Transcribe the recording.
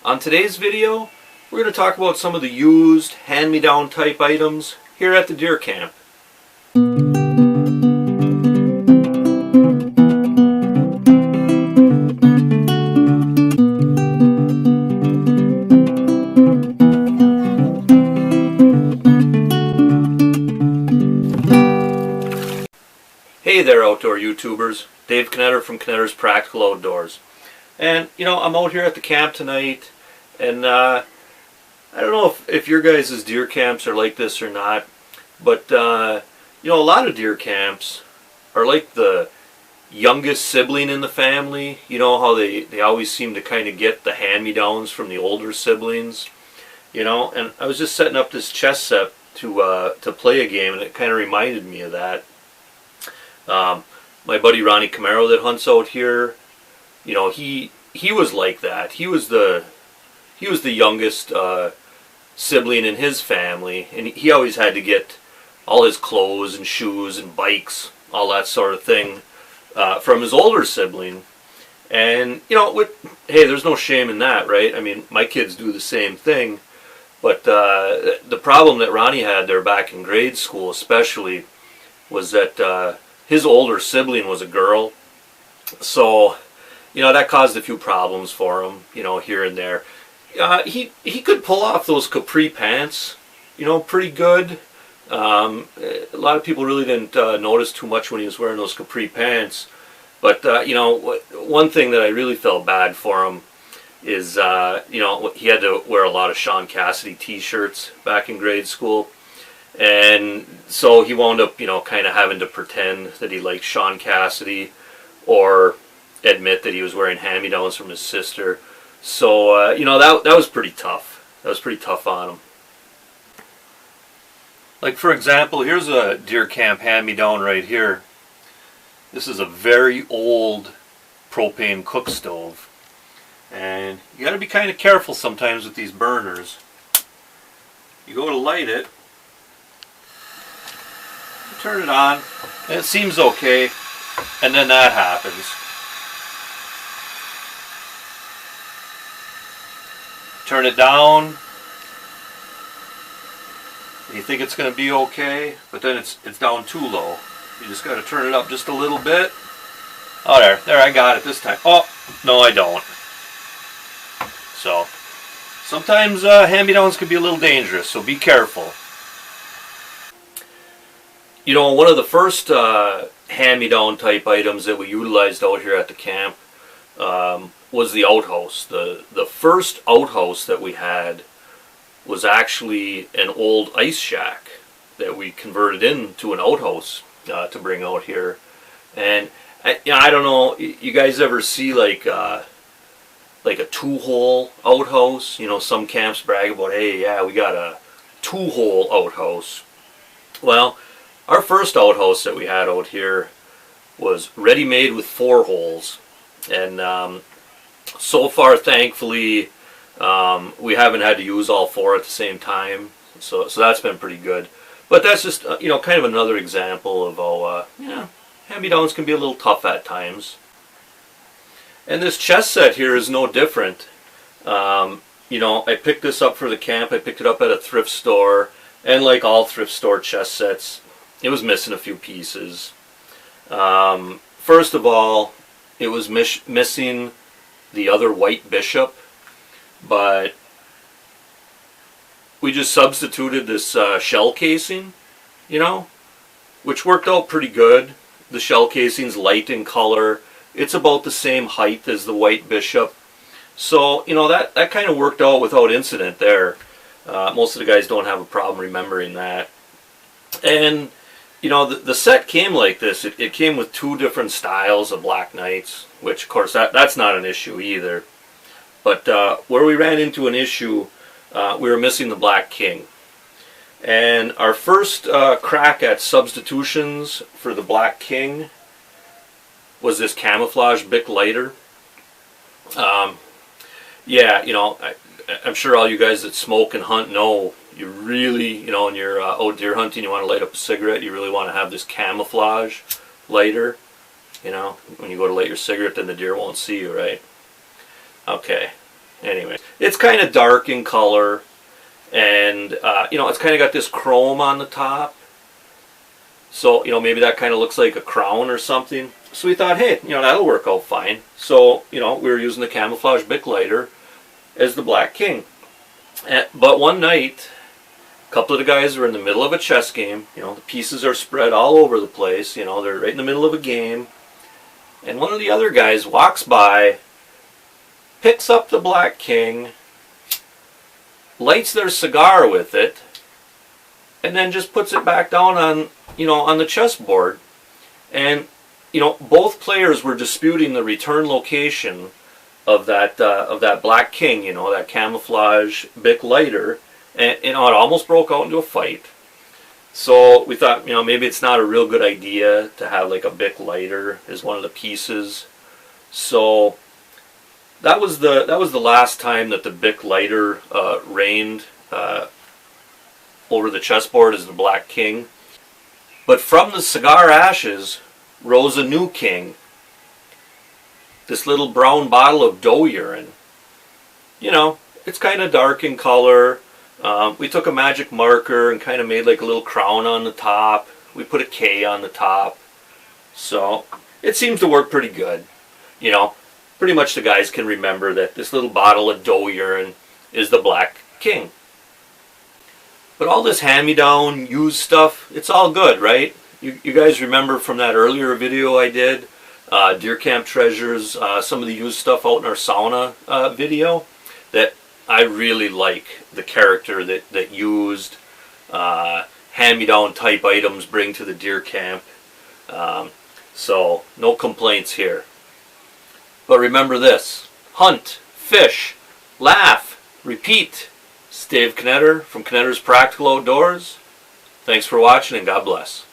On today's video, we're going to talk about some of the used, hand-me-down type items here at the deer camp. Hey there outdoor YouTubers, Dave Knetter from Knetter's Practical Outdoors. And I'm out here at the camp tonight, and I don't know if your guys' deer camps are like this or not, but a lot of deer camps are like the youngest sibling in the family. You know how they always seem to kind of get the hand-me-downs from the older siblings, and I was just setting up this chess set to play a game, and it kind of reminded me of that. My buddy Ronnie Camaro that hunts out here, he was like that. He was the youngest sibling in his family, and he always had to get all his clothes and shoes and bikes, all that sort of thing, from his older sibling. And hey, there's no shame in that, right? I mean, my kids do the same thing, but the problem that Ronnie had there back in grade school, especially, was that his older sibling was a girl, so that caused a few problems for him, here and there. He could pull off those capri pants, pretty good. A lot of people really didn't notice too much when he was wearing those capri pants, but one thing that I really felt bad for him is he had to wear a lot of Sean Cassidy t-shirts back in grade school. And so he wound up, kind of having to pretend that he liked Sean Cassidy or admit that he was wearing hand-me-downs from his sister. So, that was pretty tough. That was pretty tough on him. Like, for example, here's a deer camp hand-me-down right here. This is a very old propane cook stove. And you got to be kind of careful sometimes with these burners. You go to light it. Turn it on, and it seems okay, and then that happens. Turn it down, and you think it's going to be okay, but then it's down too low. You just got to turn it up just a little bit. Oh, there, I got it this time. Oh, no, I don't. So, sometimes hand-me-downs can be a little dangerous, so be careful. One of the first hand-me-down type items that we utilized out here at the camp was the outhouse. The first outhouse that we had was actually an old ice shack that we converted into an outhouse to bring out here. And I don't know, you guys ever see like a two-hole outhouse? Some camps brag about, hey, yeah, we got a two-hole outhouse. Well, our first outhouse that we had out here was ready-made with 4 holes, and so far, thankfully, we haven't had to use all 4 at the same time, so that's been pretty good. But that's just kind of another example of how hand-me-downs can be a little tough at times. And this chess set here is no different. I picked this up for the camp. I picked it up at a thrift store, and like all thrift store chess sets, it was missing a few pieces. First of all, it was missing the other white bishop, but we just substituted this shell casing, which worked out pretty good. The shell casing's light in color. It's about the same height as the white bishop. So, that kind of worked out without incident there. Most of the guys don't have a problem remembering that. And the set came like this. It came with 2 different styles of Black Knights, which, of course, that's not an issue either. But where we ran into an issue, we were missing the Black King. And our first crack at substitutions for the Black King was this camouflage Bic lighter. I'm sure all you guys that smoke and hunt know you really, when you're out deer hunting, you want to light up a cigarette, you really want to have this camouflage lighter. When you go to light your cigarette, then the deer won't see you, right? Okay. Anyway, it's kind of dark in color, and it's kind of got this chrome on the top. So, maybe that kind of looks like a crown or something. So we thought, hey, that'll work out fine. So, we were using the camouflage Bic lighter as the Black King. But one night, a couple of the guys were in the middle of a chess game. The pieces are spread all over the place. They're right in the middle of a game. And one of the other guys walks by, picks up the Black King, lights their cigar with it, and then just puts it back down on, on the chessboard. And, both players were disputing the return location of that Black King, that camouflage Bic lighter, and it almost broke out into a fight. So we thought, maybe it's not a real good idea to have like a Bic lighter as one of the pieces. So that was the last time that the Bic lighter reigned over the chessboard as the Black King. But from the cigar ashes rose a new king. This little brown bottle of dough urine. It's kind of dark in color. We took a magic marker and kind of made like a little crown on the top. We put a K on the top. So it seems to work pretty good. Pretty much the guys can remember that this little bottle of dough urine is the Black King. But all this hand-me-down used stuff, it's all good, right? You guys remember from that earlier video I did, Deer Camp Treasures, some of the used stuff out in our sauna video, that I really like the character that used hand-me-down type items bring to the deer camp. So no complaints here. But remember this: hunt, fish, laugh, repeat. It's Dave Knetter from Knetter's Practical Outdoors. Thanks for watching, and God bless.